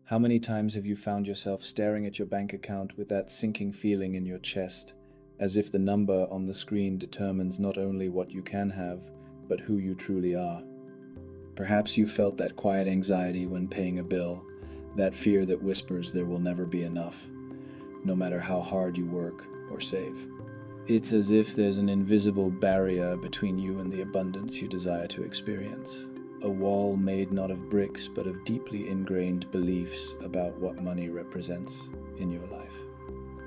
How many times have you found yourself staring at your bank account with that sinking feeling in your chest, as if the number on the screen determines not only what you can have, but who you truly are? Perhaps you felt that quiet anxiety when paying a bill, that fear that whispers there will never be enough, no matter how hard you work or save. It's as if there's an invisible barrier between you and the abundance you desire to experience. A wall made not of bricks, but of deeply ingrained beliefs about what money represents in your life.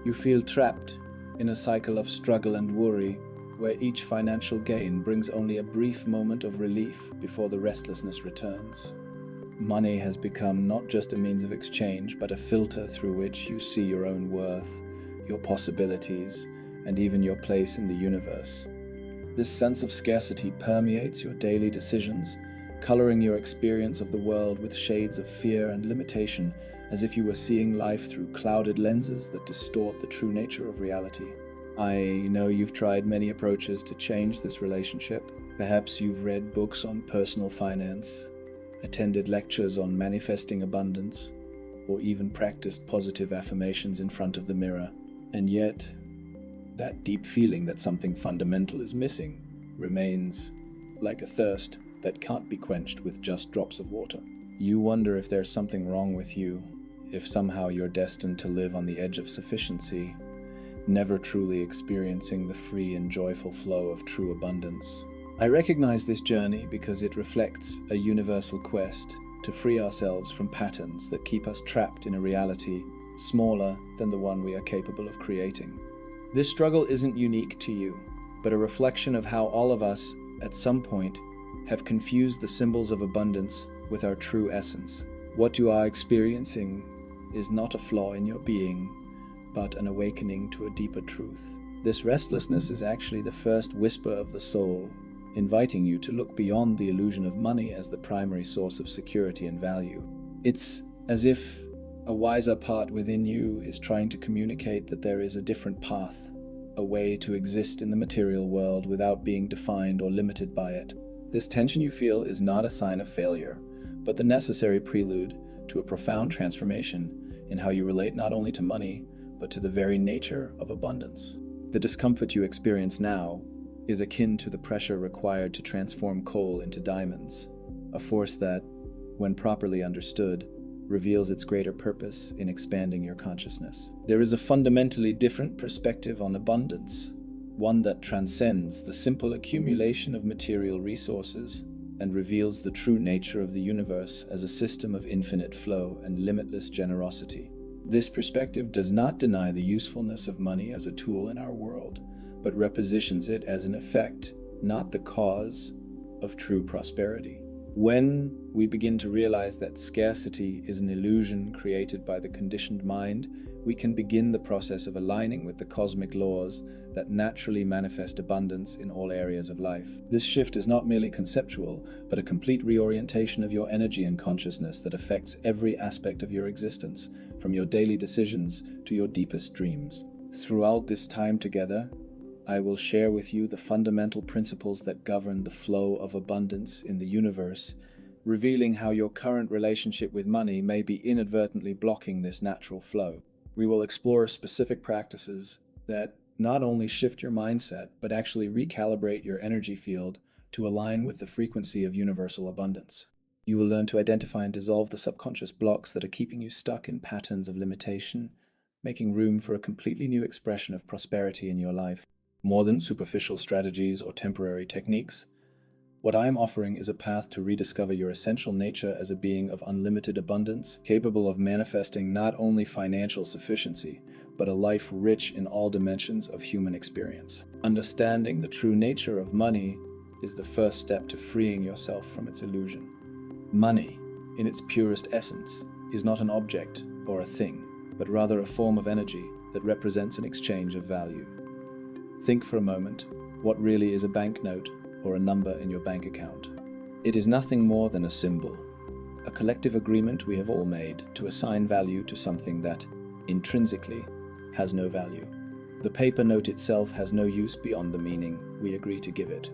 You feel trapped in a cycle of struggle and worry, where each financial gain brings only a brief moment of relief before the restlessness returns. Money has become not just a means of exchange, but a filter through which you see your own worth, your possibilities, and even your place in the universe. This sense of scarcity permeates your daily decisions, coloring your experience of the world with shades of fear and limitation, as if you were seeing life through clouded lenses that distort the true nature of reality. I know you've tried many approaches to change this relationship. Perhaps you've read books on personal finance, attended lectures on manifesting abundance, or even practiced positive affirmations in front of the mirror. And yet, that deep feeling that something fundamental is missing remains, like a thirst that can't be quenched with just drops of water. You wonder if there's something wrong with you, if somehow you're destined to live on the edge of sufficiency, never truly experiencing the free and joyful flow of true abundance. I recognize this journey because it reflects a universal quest to free ourselves from patterns that keep us trapped in a reality smaller than the one we are capable of creating. This struggle isn't unique to you, but a reflection of how all of us, at some point, have confused the symbols of abundance with our true essence. What you are experiencing is not a flaw in your being, but an awakening to a deeper truth. This restlessness is actually the first whisper of the soul, inviting you to look beyond the illusion of money as the primary source of security and value. It's as if a wiser part within you is trying to communicate that there is a different path, a way to exist in the material world without being defined or limited by it. This tension you feel is not a sign of failure, but the necessary prelude to a profound transformation in how you relate not only to money, but to the very nature of abundance. The discomfort you experience now is akin to the pressure required to transform coal into diamonds, a force that, when properly understood, reveals its greater purpose in expanding your consciousness. There is a fundamentally different perspective on abundance, one that transcends the simple accumulation of material resources and reveals the true nature of the universe as a system of infinite flow and limitless generosity. This perspective does not deny the usefulness of money as a tool in our world, but repositions it as an effect, not the cause, of true prosperity. When we begin to realize that scarcity is an illusion created by the conditioned mind, we can begin the process of aligning with the cosmic laws that naturally manifest abundance in all areas of life. This shift is not merely conceptual, but a complete reorientation of your energy and consciousness that affects every aspect of your existence, from your daily decisions to your deepest dreams. Throughout this time together, I will share with you the fundamental principles that govern the flow of abundance in the universe, revealing how your current relationship with money may be inadvertently blocking this natural flow. We will explore specific practices that not only shift your mindset, but actually recalibrate your energy field to align with the frequency of universal abundance. You will learn to identify and dissolve the subconscious blocks that are keeping you stuck in patterns of limitation, making room for a completely new expression of prosperity in your life. More than superficial strategies or temporary techniques, what I am offering is a path to rediscover your essential nature as a being of unlimited abundance, capable of manifesting not only financial sufficiency, but a life rich in all dimensions of human experience. Understanding the true nature of money is the first step to freeing yourself from its illusion. Money, in its purest essence, is not an object or a thing, but rather a form of energy that represents an exchange of value. Think for a moment, what really is a banknote or a number in your bank account? It is nothing more than a symbol, a collective agreement we have all made to assign value to something that, intrinsically, has no value. The paper note itself has no use beyond the meaning we agree to give it.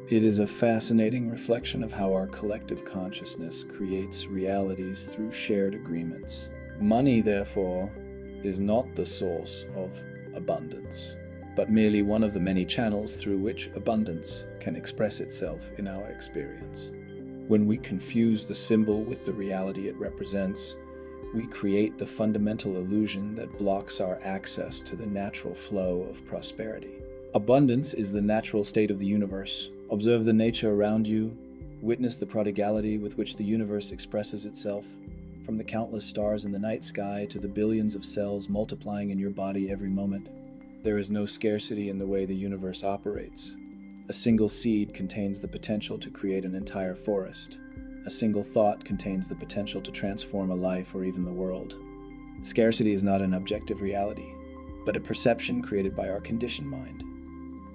It is a fascinating reflection of how our collective consciousness creates realities through shared agreements. Money, therefore, is not the source of abundance, but merely one of the many channels through which abundance can express itself in our experience. When we confuse the symbol with the reality it represents, we create the fundamental illusion that blocks our access to the natural flow of prosperity. Abundance is the natural state of the universe. Observe the nature around you. Witness the prodigality with which the universe expresses itself. From the countless stars in the night sky to the billions of cells multiplying in your body every moment, there is no scarcity in the way the universe operates. A single seed contains the potential to create an entire forest. A single thought contains the potential to transform a life or even the world. Scarcity is not an objective reality, but a perception created by our conditioned mind.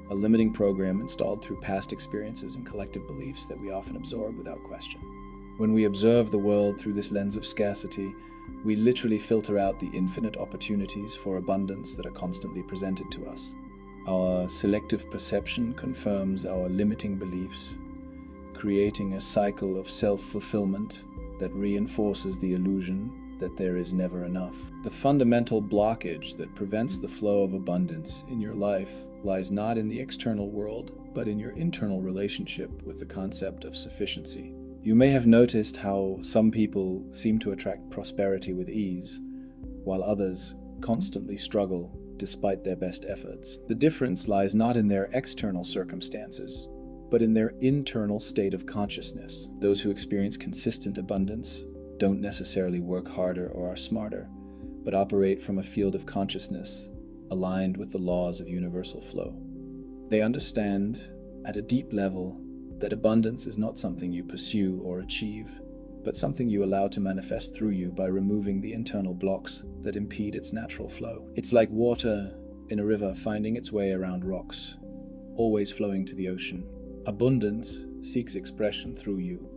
A limiting program installed through past experiences and collective beliefs that we often absorb without question. When we observe the world through this lens of scarcity, we literally filter out the infinite opportunities for abundance that are constantly presented to us. Our selective perception confirms our limiting beliefs, creating a cycle of self-fulfillment that reinforces the illusion that there is never enough. The fundamental blockage that prevents the flow of abundance in your life lies not in the external world, but in your internal relationship with the concept of sufficiency. You may have noticed how some people seem to attract prosperity with ease, while others constantly struggle despite their best efforts. The difference lies not in their external circumstances, but in their internal state of consciousness. Those who experience consistent abundance don't necessarily work harder or are smarter, but operate from a field of consciousness aligned with the laws of universal flow. They understand at a deep level that abundance is not something you pursue or achieve, but something you allow to manifest through you by removing the internal blocks that impede its natural flow. It's like water in a river finding its way around rocks, always flowing to the ocean. Abundance seeks expression through you,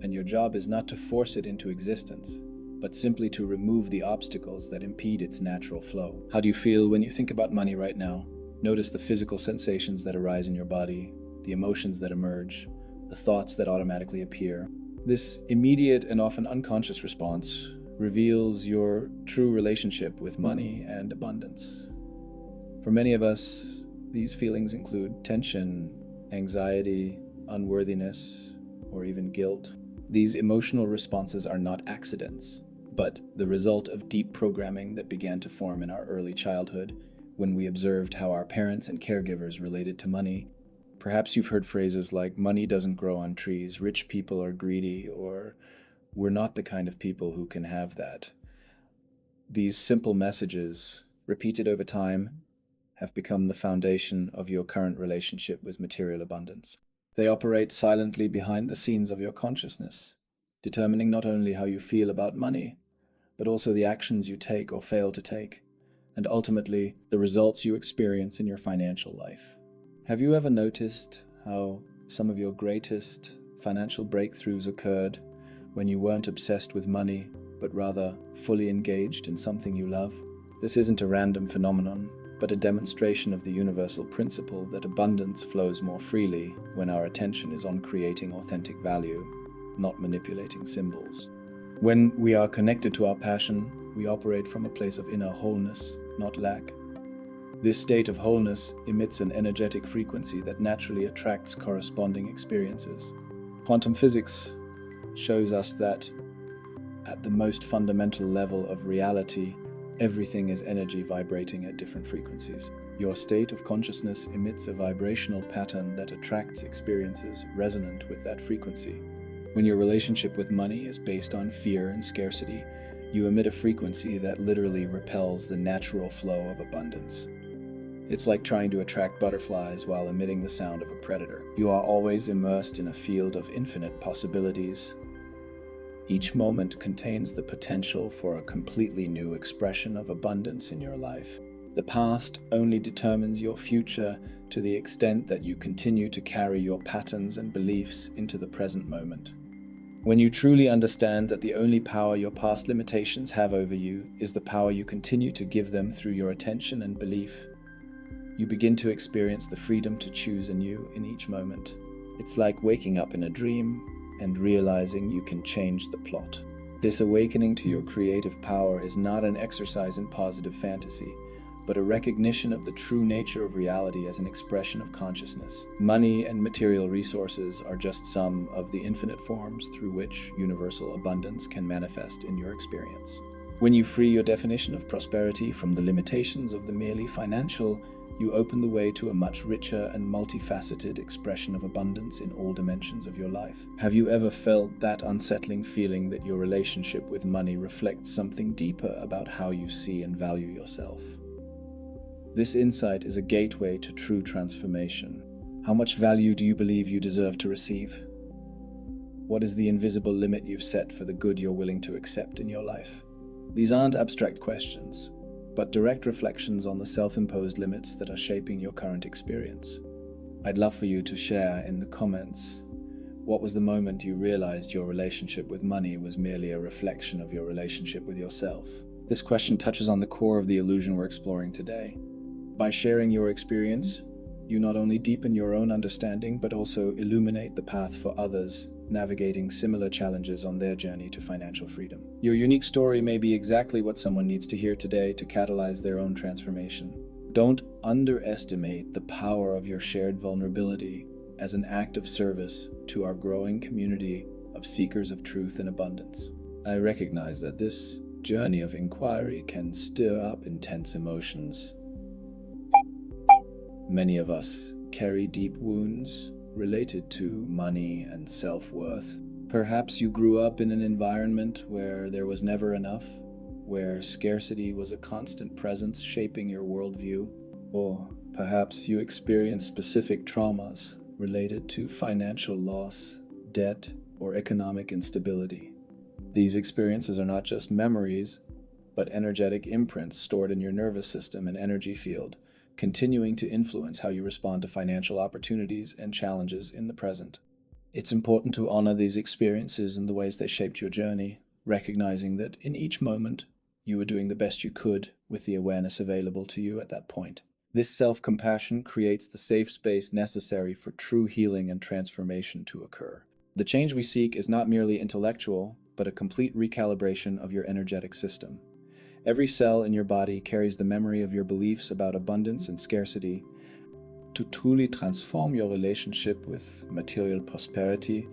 and your job is not to force it into existence, but simply to remove the obstacles that impede its natural flow. How do you feel when you think about money right now? Notice the physical sensations that arise in your body, the emotions that emerge, the thoughts that automatically appear. This immediate and often unconscious response reveals your true relationship with money and abundance. For many of us, these feelings include tension, anxiety, unworthiness, or even guilt. These emotional responses are not accidents, but the result of deep programming that began to form in our early childhood when we observed how our parents and caregivers related to money. Perhaps you've heard phrases like, money doesn't grow on trees, rich people are greedy, or we're not the kind of people who can have that. These simple messages, repeated over time, have become the foundation of your current relationship with material abundance. They operate silently behind the scenes of your consciousness, determining not only how you feel about money, but also the actions you take or fail to take, and ultimately the results you experience in your financial life. Have you ever noticed how some of your greatest financial breakthroughs occurred when you weren't obsessed with money, but rather fully engaged in something you love? This isn't a random phenomenon, but a demonstration of the universal principle that abundance flows more freely when our attention is on creating authentic value, not manipulating symbols. When we are connected to our passion, we operate from a place of inner wholeness, not lack. This state of wholeness emits an energetic frequency that naturally attracts corresponding experiences. Quantum physics shows us that at the most fundamental level of reality, everything is energy vibrating at different frequencies. Your state of consciousness emits a vibrational pattern that attracts experiences resonant with that frequency. When your relationship with money is based on fear and scarcity, you emit a frequency that literally repels the natural flow of abundance. It's like trying to attract butterflies while emitting the sound of a predator. You are always immersed in a field of infinite possibilities. Each moment contains the potential for a completely new expression of abundance in your life. The past only determines your future to the extent that you continue to carry your patterns and beliefs into the present moment. When you truly understand that the only power your past limitations have over you is the power you continue to give them through your attention and belief, you begin to experience the freedom to choose anew in each moment. It's like waking up in a dream and realizing you can change the plot. This awakening to your creative power is not an exercise in positive fantasy, but a recognition of the true nature of reality as an expression of consciousness. Money and material resources are just some of the infinite forms through which universal abundance can manifest in your experience. When you free your definition of prosperity from the limitations of the merely financial, you open the way to a much richer and multifaceted expression of abundance in all dimensions of your life. Have you ever felt that unsettling feeling that your relationship with money reflects something deeper about how you see and value yourself? This insight is a gateway to true transformation. How much value do you believe you deserve to receive? What is the invisible limit you've set for the good you're willing to accept in your life? These aren't abstract questions, but direct reflections on the self-imposed limits that are shaping your current experience. I'd love for you to share in the comments, what was the moment you realized your relationship with money was merely a reflection of your relationship with yourself? This question touches on the core of the illusion we're exploring today. By sharing your experience, you not only deepen your own understanding, but also illuminate the path for others navigating similar challenges on their journey to financial freedom. Your unique story may be exactly what someone needs to hear today to catalyze their own transformation. Don't underestimate the power of your shared vulnerability as an act of service to our growing community of seekers of truth and abundance. I recognize that this journey of inquiry can stir up intense emotions. Many of us carry deep wounds related to money and self-worth. Perhaps you grew up in an environment where there was never enough, where scarcity was a constant presence shaping your worldview, or perhaps you experienced specific traumas related to financial loss, debt, or economic instability. These experiences are not just memories, but energetic imprints stored in your nervous system and energy field, continuing to influence how you respond to financial opportunities and challenges in the present. It's important to honor these experiences and the ways they shaped your journey, recognizing that in each moment, you were doing the best you could with the awareness available to you at that point. This self-compassion creates the safe space necessary for true healing and transformation to occur. The change we seek is not merely intellectual, but a complete recalibration of your energetic system. Every cell in your body carries the memory of your beliefs about abundance and scarcity. To truly transform your relationship with material prosperity,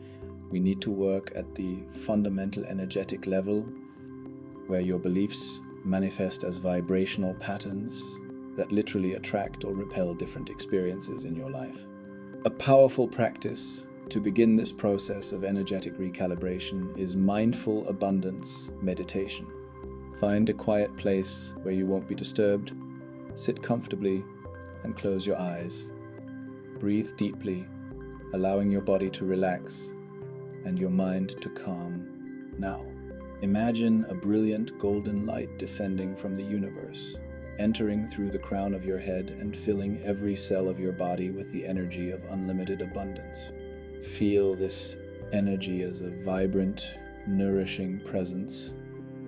we need to work at the fundamental energetic level, where your beliefs manifest as vibrational patterns that literally attract or repel different experiences in your life. A powerful practice to begin this process of energetic recalibration is mindful abundance meditation. Find a quiet place where you won't be disturbed, sit comfortably, and close your eyes. Breathe deeply, allowing your body to relax and your mind to calm. Now, imagine a brilliant golden light descending from the universe, entering through the crown of your head and filling every cell of your body with the energy of unlimited abundance. Feel this energy as a vibrant, nourishing presence,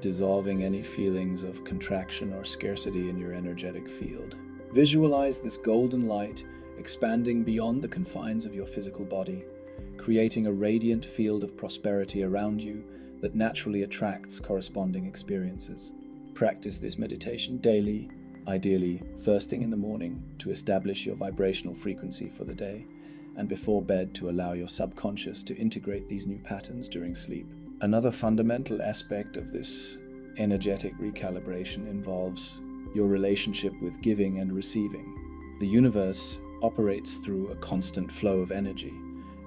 dissolving any feelings of contraction or scarcity in your energetic field. Visualize this golden light expanding beyond the confines of your physical body, creating a radiant field of prosperity around you that naturally attracts corresponding experiences. Practice this meditation daily, ideally first thing in the morning, to establish your vibrational frequency for the day, and before bed to allow your subconscious to integrate these new patterns during sleep. Another fundamental aspect of this energetic recalibration involves your relationship with giving and receiving. The universe operates through a constant flow of energy,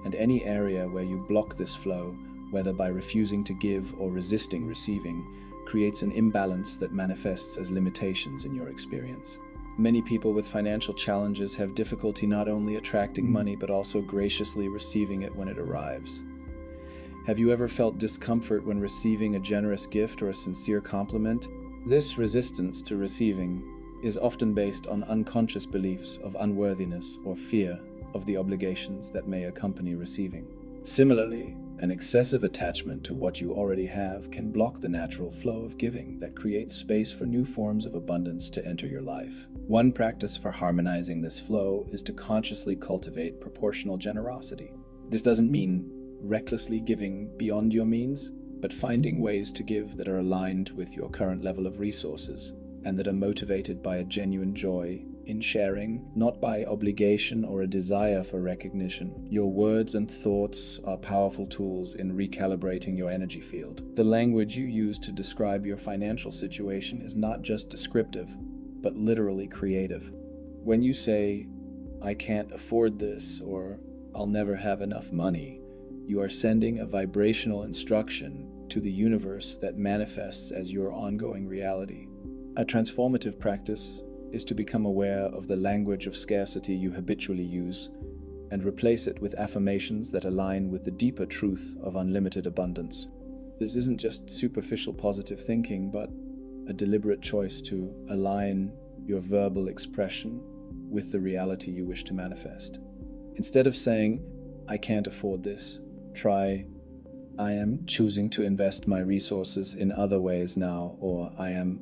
and any area where you block this flow, whether by refusing to give or resisting receiving, creates an imbalance that manifests as limitations in your experience. Many people with financial challenges have difficulty not only attracting money but also graciously receiving it when it arrives. Have you ever felt discomfort when receiving a generous gift or a sincere compliment? This resistance to receiving is often based on unconscious beliefs of unworthiness or fear of the obligations that may accompany receiving. Similarly, an excessive attachment to what you already have can block the natural flow of giving that creates space for new forms of abundance to enter your life. One practice for harmonizing this flow is to consciously cultivate proportional generosity. This doesn't mean recklessly giving beyond your means, but finding ways to give that are aligned with your current level of resources and that are motivated by a genuine joy in sharing, not by obligation or a desire for recognition. Your words and thoughts are powerful tools in recalibrating your energy field. The language you use to describe your financial situation is not just descriptive, but literally creative. When you say, "I can't afford this," or "I'll never have enough money," you are sending a vibrational instruction to the universe that manifests as your ongoing reality. A transformative practice is to become aware of the language of scarcity you habitually use and replace it with affirmations that align with the deeper truth of unlimited abundance. This isn't just superficial positive thinking, but a deliberate choice to align your verbal expression with the reality you wish to manifest. Instead of saying, "I can't afford this," try, "I am choosing to invest my resources in other ways now," or "I am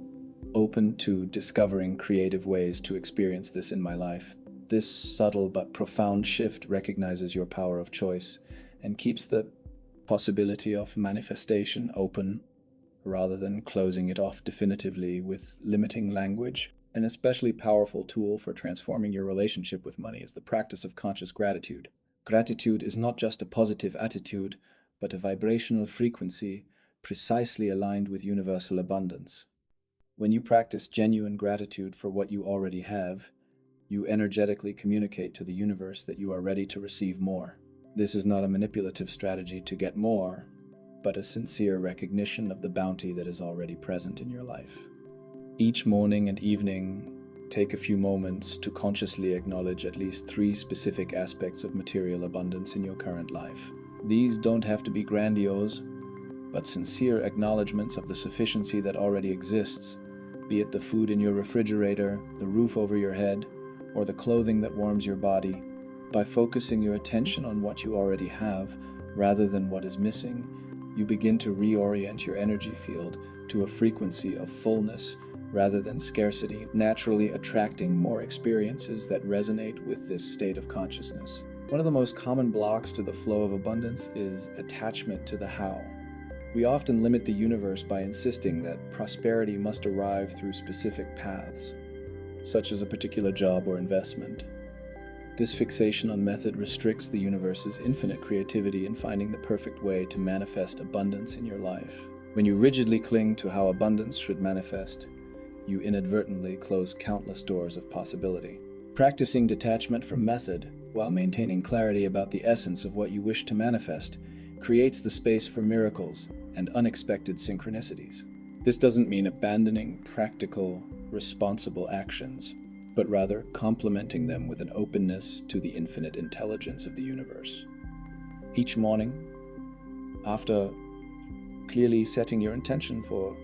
open to discovering creative ways to experience this in my life." This subtle but profound shift recognizes your power of choice and keeps the possibility of manifestation open rather than closing it off definitively with limiting language. An especially powerful tool for transforming your relationship with money is the practice of conscious gratitude. Gratitude is not just a positive attitude, but a vibrational frequency precisely aligned with universal abundance. When you practice genuine gratitude for what you already have, you energetically communicate to the universe that you are ready to receive more. This is not a manipulative strategy to get more, but a sincere recognition of the bounty that is already present in your life. Each morning and evening, take a few moments to consciously acknowledge at least 3 specific aspects of material abundance in your current life. These don't have to be grandiose, but sincere acknowledgments of the sufficiency that already exists, be it the food in your refrigerator, the roof over your head, or the clothing that warms your body. By focusing your attention on what you already have, rather than what is missing, you begin to reorient your energy field to a frequency of fullness rather than scarcity, naturally attracting more experiences that resonate with this state of consciousness. One of the most common blocks to the flow of abundance is attachment to the how. We often limit the universe by insisting that prosperity must arrive through specific paths, such as a particular job or investment. This fixation on method restricts the universe's infinite creativity in finding the perfect way to manifest abundance in your life. When you rigidly cling to how abundance should manifest, you inadvertently close countless doors of possibility. Practicing detachment from method, while maintaining clarity about the essence of what you wish to manifest, creates the space for miracles and unexpected synchronicities. This doesn't mean abandoning practical, responsible actions, but rather complementing them with an openness to the infinite intelligence of the universe. Each morning, after clearly setting your intention for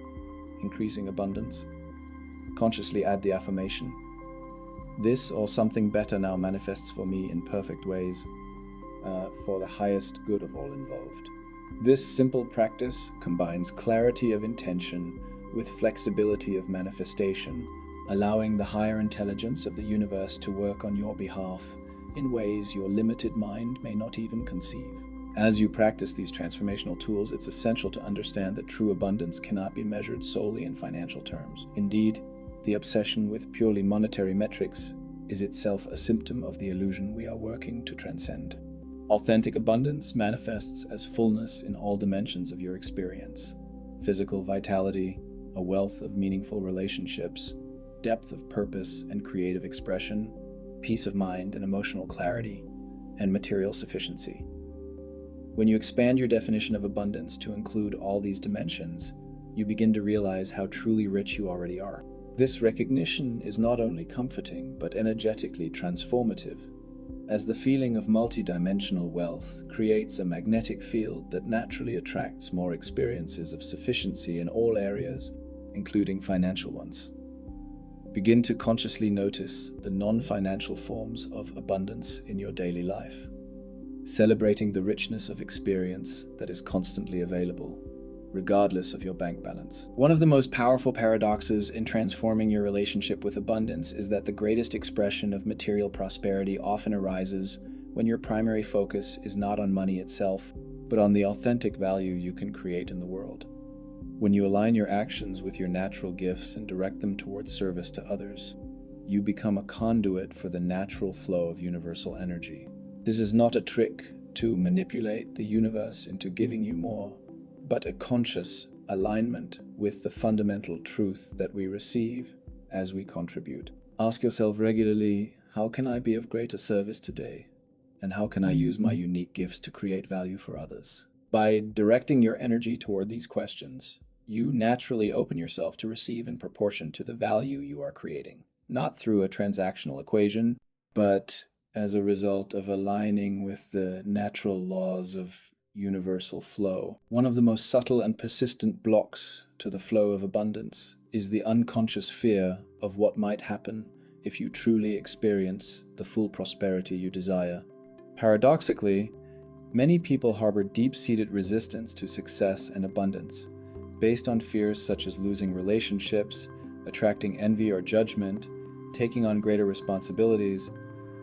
increasing abundance, consciously add the affirmation, "This or something better now manifests for me in perfect ways, for the highest good of all involved." This simple practice combines clarity of intention with flexibility of manifestation, allowing the higher intelligence of the universe to work on your behalf in ways your limited mind may not even conceive. As you practice these transformational tools, it's essential to understand that true abundance cannot be measured solely in financial terms. Indeed, the obsession with purely monetary metrics is itself a symptom of the illusion we are working to transcend. Authentic abundance manifests as fullness in all dimensions of your experience: physical vitality, a wealth of meaningful relationships, depth of purpose and creative expression, peace of mind and emotional clarity, and material sufficiency. When you expand your definition of abundance to include all these dimensions, you begin to realize how truly rich you already are. This recognition is not only comforting, but energetically transformative, as the feeling of multidimensional wealth creates a magnetic field that naturally attracts more experiences of sufficiency in all areas, including financial ones. Begin to consciously notice the non-financial forms of abundance in your daily life, celebrating the richness of experience that is constantly available, regardless of your bank balance. One of the most powerful paradoxes in transforming your relationship with abundance is that the greatest expression of material prosperity often arises when your primary focus is not on money itself, but on the authentic value you can create in the world. When you align your actions with your natural gifts and direct them towards service to others, you become a conduit for the natural flow of universal energy. This is not a trick to manipulate the universe into giving you more, but a conscious alignment with the fundamental truth that we receive as we contribute. Ask yourself regularly, how can I be of greater service today? And how can I use my unique gifts to create value for others? By directing your energy toward these questions, you naturally open yourself to receive in proportion to the value you are creating, not through a transactional equation, but as a result of aligning with the natural laws of universal flow. One of the most subtle and persistent blocks to the flow of abundance is the unconscious fear of what might happen if you truly experience the full prosperity you desire. Paradoxically, many people harbor deep-seated resistance to success and abundance, based on fears such as losing relationships, attracting envy or judgment, taking on greater responsibilities,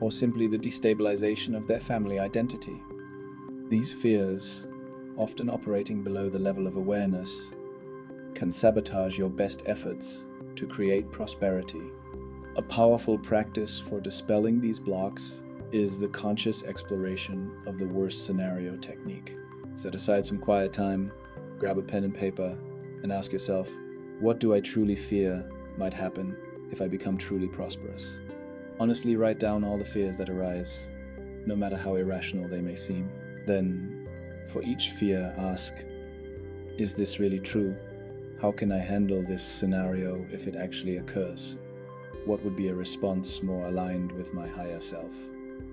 or simply the destabilization of their family identity. These fears, often operating below the level of awareness, can sabotage your best efforts to create prosperity. A powerful practice for dispelling these blocks is the conscious exploration of the worst scenario technique. Set aside some quiet time, grab a pen and paper, and ask yourself, what do I truly fear might happen if I become truly prosperous? Honestly write down all the fears that arise, no matter how irrational they may seem. Then, for each fear, ask, is this really true? How can I handle this scenario if it actually occurs? What would be a response more aligned with my higher self?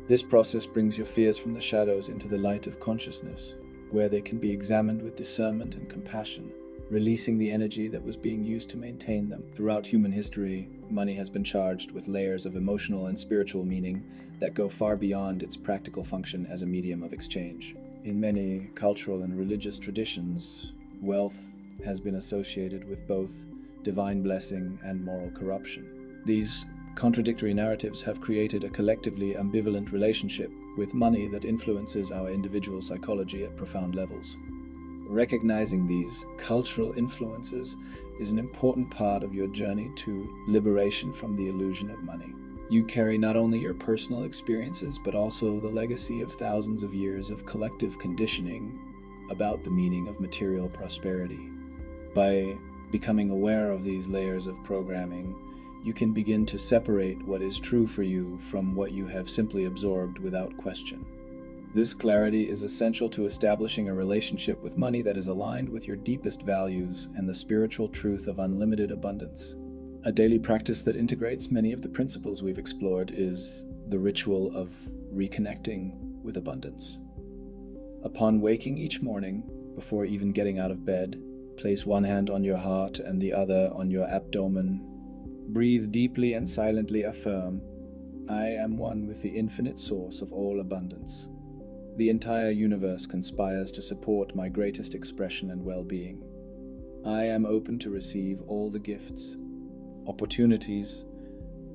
This process brings your fears from the shadows into the light of consciousness, where they can be examined with discernment and compassion, releasing the energy that was being used to maintain them. Throughout human history, money has been charged with layers of emotional and spiritual meaning that go far beyond its practical function as a medium of exchange. In many cultural and religious traditions, wealth has been associated with both divine blessing and moral corruption. These contradictory narratives have created a collectively ambivalent relationship with money that influences our individual psychology at profound levels. Recognizing these cultural influences is an important part of your journey to liberation from the illusion of money. You carry not only your personal experiences, but also the legacy of thousands of years of collective conditioning about the meaning of material prosperity. By becoming aware of these layers of programming, you can begin to separate what is true for you from what you have simply absorbed without question. This clarity is essential to establishing a relationship with money that is aligned with your deepest values and the spiritual truth of unlimited abundance. A daily practice that integrates many of the principles we've explored is the ritual of reconnecting with abundance. Upon waking each morning, before even getting out of bed, place one hand on your heart and the other on your abdomen. Breathe deeply and silently affirm, I am one with the infinite source of all abundance. The entire universe conspires to support my greatest expression and well-being. I am open to receive all the gifts, opportunities,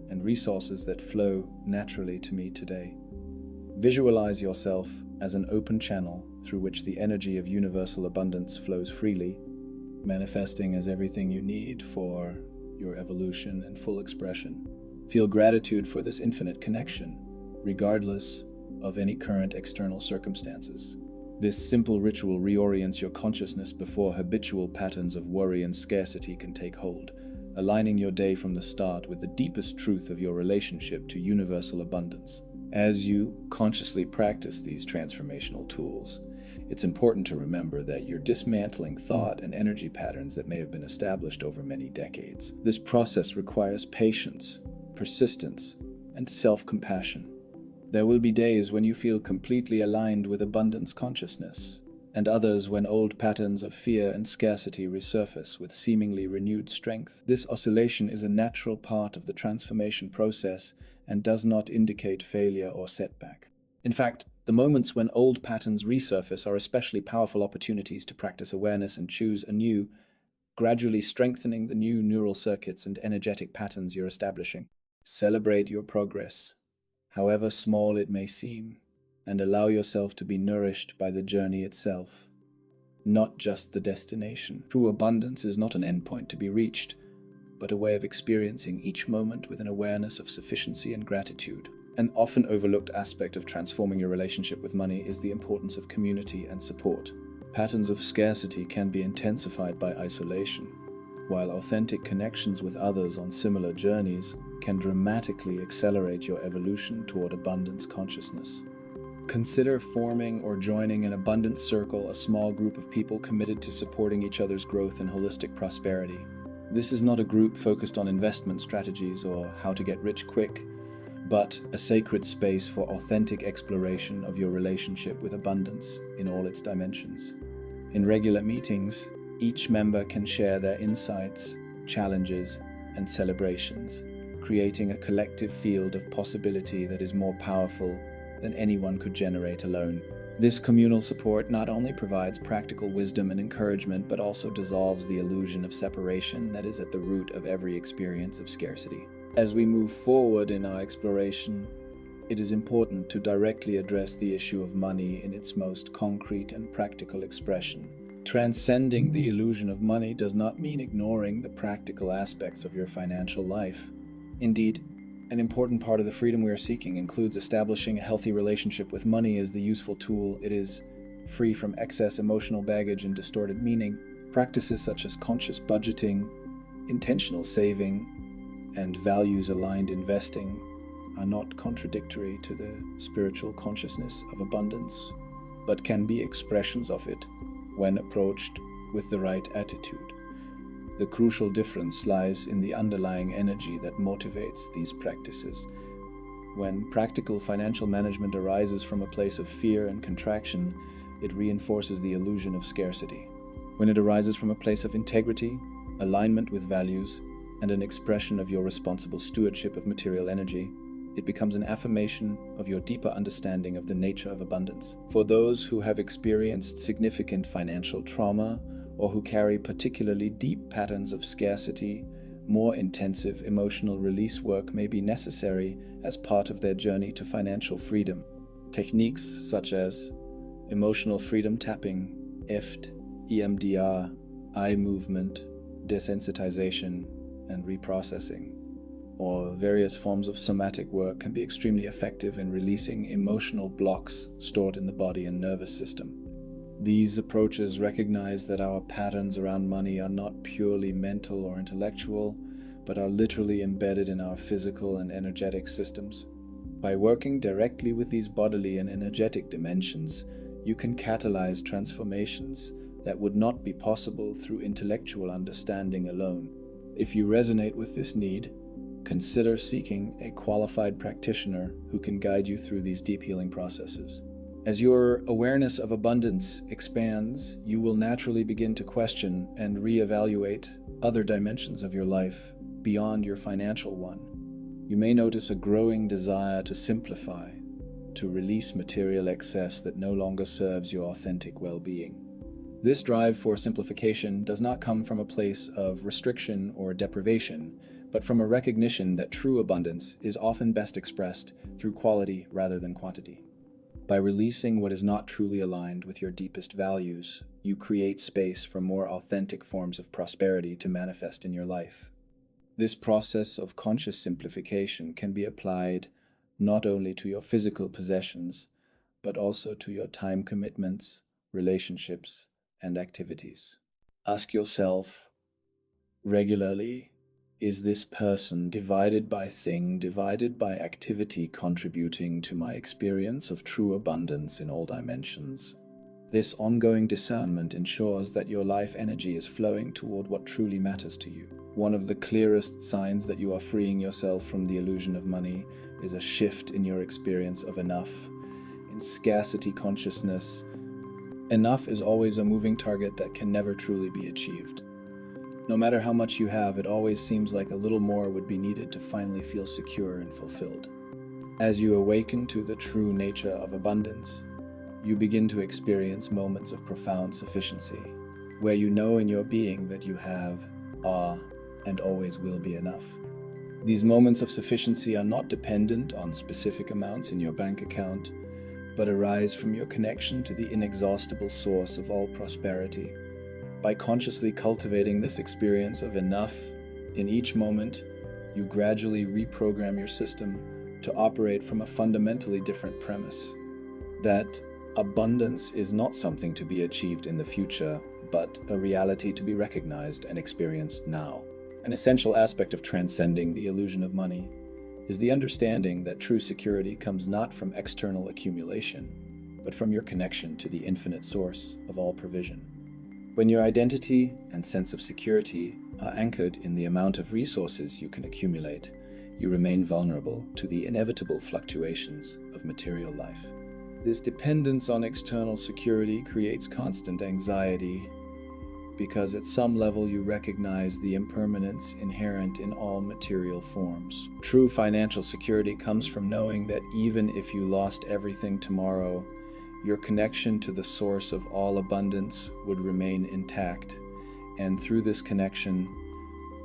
and resources that flow naturally to me today. Visualize yourself as an open channel through which the energy of universal abundance flows freely, manifesting as everything you need for your evolution and full expression. Feel gratitude for this infinite connection, regardless of any current external circumstances. This simple ritual reorients your consciousness before habitual patterns of worry and scarcity can take hold, aligning your day from the start with the deepest truth of your relationship to universal abundance. As you consciously practice these transformational tools, it's important to remember that you're dismantling thought and energy patterns that may have been established over many decades. This process requires patience, persistence, and self-compassion. There will be days when you feel completely aligned with abundance consciousness, and others when old patterns of fear and scarcity resurface with seemingly renewed strength. This oscillation is a natural part of the transformation process and does not indicate failure or setback. In fact, the moments when old patterns resurface are especially powerful opportunities to practice awareness and choose anew, gradually strengthening the new neural circuits and energetic patterns you're establishing. Celebrate your progress, however small it may seem. and allow yourself to be nourished by the journey itself, not just the destination. True abundance is not an endpoint to be reached, but a way of experiencing each moment with an awareness of sufficiency and gratitude. An often overlooked aspect of transforming your relationship with money is the importance of community and support. Patterns of scarcity can be intensified by isolation, while authentic connections with others on similar journeys can dramatically accelerate your evolution toward abundance consciousness. Consider forming or joining an abundance circle, a small group of people committed to supporting each other's growth and holistic prosperity. This is not a group focused on investment strategies or how to get rich quick, but a sacred space for authentic exploration of your relationship with abundance in all its dimensions. In regular meetings, each member can share their insights, challenges, and celebrations, creating a collective field of possibility that is more powerful than anyone could generate alone. This communal support not only provides practical wisdom and encouragement, but also dissolves the illusion of separation that is at the root of every experience of scarcity. As we move forward in our exploration, it is important to directly address the issue of money in its most concrete and practical expression. Transcending the illusion of money does not mean ignoring the practical aspects of your financial life. Indeed, an important part of the freedom we are seeking includes establishing a healthy relationship with money as the useful tool it is, free from excess emotional baggage and distorted meaning. Practices such as conscious budgeting, intentional saving, and values-aligned investing are not contradictory to the spiritual consciousness of abundance, but can be expressions of it when approached with the right attitude. The crucial difference lies in the underlying energy that motivates these practices. When practical financial management arises from a place of fear and contraction, it reinforces the illusion of scarcity. When it arises from a place of integrity, alignment with values, and an expression of your responsible stewardship of material energy, it becomes an affirmation of your deeper understanding of the nature of abundance. For those who have experienced significant financial trauma, or who carry particularly deep patterns of scarcity, more intensive emotional release work may be necessary as part of their journey to financial freedom. Techniques such as emotional freedom tapping, EMDR, eye movement, desensitization, and reprocessing, or various forms of somatic work can be extremely effective in releasing emotional blocks stored in the body and nervous system. These approaches recognize that our patterns around money are not purely mental or intellectual, but are literally embedded in our physical and energetic systems. By working directly with these bodily and energetic dimensions, you can catalyze transformations that would not be possible through intellectual understanding alone. If you resonate with this need, consider seeking a qualified practitioner who can guide you through these deep healing processes. As your awareness of abundance expands, you will naturally begin to question and reevaluate other dimensions of your life beyond your financial one. You may notice a growing desire to simplify, to release material excess that no longer serves your authentic well-being. This drive for simplification does not come from a place of restriction or deprivation, but from a recognition that true abundance is often best expressed through quality rather than quantity. By releasing what is not truly aligned with your deepest values, you create space for more authentic forms of prosperity to manifest in your life. This process of conscious simplification can be applied not only to your physical possessions, but also to your time commitments, relationships, and activities. Ask yourself regularly, is this person divided by thing, divided by activity contributing to my experience of true abundance in all dimensions? This ongoing discernment ensures that your life energy is flowing toward what truly matters to you. One of the clearest signs that you are freeing yourself from the illusion of money is a shift in your experience of enough. In scarcity consciousness, enough is always a moving target that can never truly be achieved. No matter how much you have, it always seems like a little more would be needed to finally feel secure and fulfilled. As you awaken to the true nature of abundance, you begin to experience moments of profound sufficiency, where you know in your being that you have, are, and always will be enough. These moments of sufficiency are not dependent on specific amounts in your bank account, but arise from your connection to the inexhaustible source of all prosperity. By consciously cultivating this experience of enough in each moment, you gradually reprogram your system to operate from a fundamentally different premise: that abundance is not something to be achieved in the future, but a reality to be recognized and experienced now. An essential aspect of transcending the illusion of money is the understanding that true security comes not from external accumulation, but from your connection to the infinite source of all provision. When your identity and sense of security are anchored in the amount of resources you can accumulate, you remain vulnerable to the inevitable fluctuations of material life. This dependence on external security creates constant anxiety, because at some level you recognize the impermanence inherent in all material forms. True financial security comes from knowing that even if you lost everything tomorrow, your connection to the source of all abundance would remain intact, and through this connection,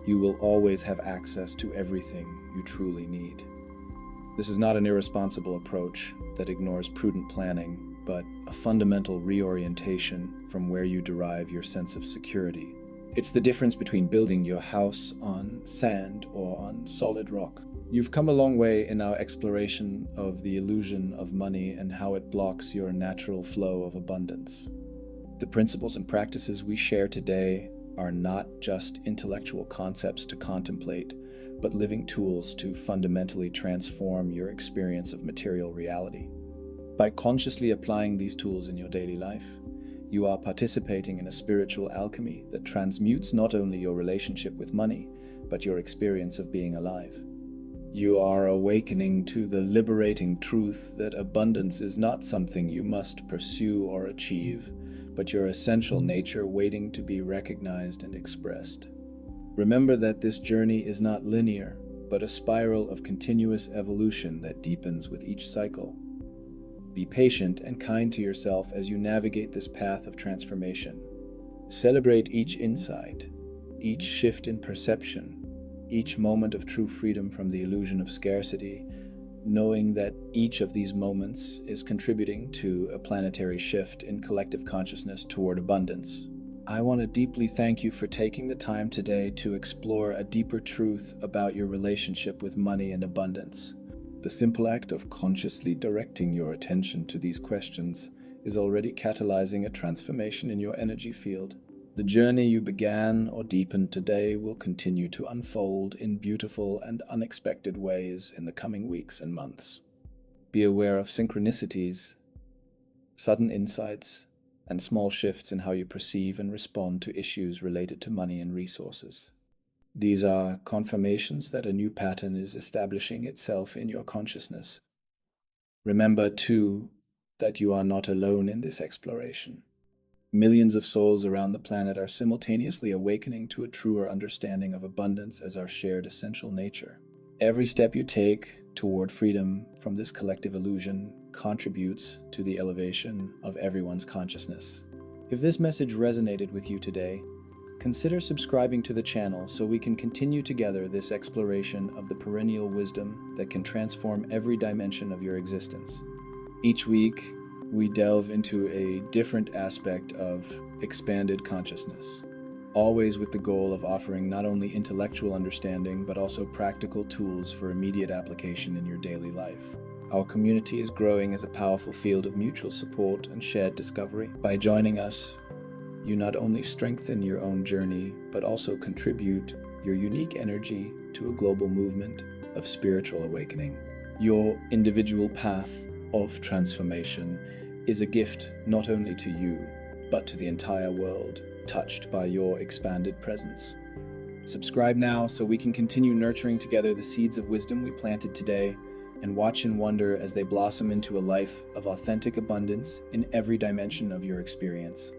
you will always have access to everything you truly need. This is not an irresponsible approach that ignores prudent planning, but a fundamental reorientation from where you derive your sense of security. It's the difference between building your house on sand or on solid rock. You've come a long way in our exploration of the illusion of money and how it blocks your natural flow of abundance. The principles and practices we share today are not just intellectual concepts to contemplate, but living tools to fundamentally transform your experience of material reality. By consciously applying these tools in your daily life, you are participating in a spiritual alchemy that transmutes not only your relationship with money, but your experience of being alive. You are awakening to the liberating truth that abundance is not something you must pursue or achieve, but your essential nature waiting to be recognized and expressed. Remember that this journey is not linear, but a spiral of continuous evolution that deepens with each cycle. Be patient and kind to yourself as you navigate this path of transformation. Celebrate each insight, each shift in perception, each moment of true freedom from the illusion of scarcity, knowing that each of these moments is contributing to a planetary shift in collective consciousness toward abundance. I want to deeply thank you for taking the time today to explore a deeper truth about your relationship with money and abundance. The simple act of consciously directing your attention to these questions is already catalyzing a transformation in your energy field. The journey you began or deepened today will continue to unfold in beautiful and unexpected ways in the coming weeks and months. Be aware of synchronicities, sudden insights, and small shifts in how you perceive and respond to issues related to money and resources. These are confirmations that a new pattern is establishing itself in your consciousness. Remember, too, that you are not alone in this exploration. Millions of souls around the planet are simultaneously awakening to a truer understanding of abundance as our shared essential nature. Every step you take toward freedom from this collective illusion contributes to the elevation of everyone's consciousness. If this message resonated with you today, consider subscribing to the channel so we can continue together this exploration of the perennial wisdom that can transform every dimension of your existence. Each week, we delve into a different aspect of expanded consciousness, always with the goal of offering not only intellectual understanding, but also practical tools for immediate application in your daily life. Our community is growing as a powerful field of mutual support and shared discovery. By joining us, you not only strengthen your own journey, but also contribute your unique energy to a global movement of spiritual awakening. Your individual path of transformation is a gift not only to you, but to the entire world, touched by your expanded presence. Subscribe now so we can continue nurturing together the seeds of wisdom we planted today, and watch in wonder as they blossom into a life of authentic abundance in every dimension of your experience.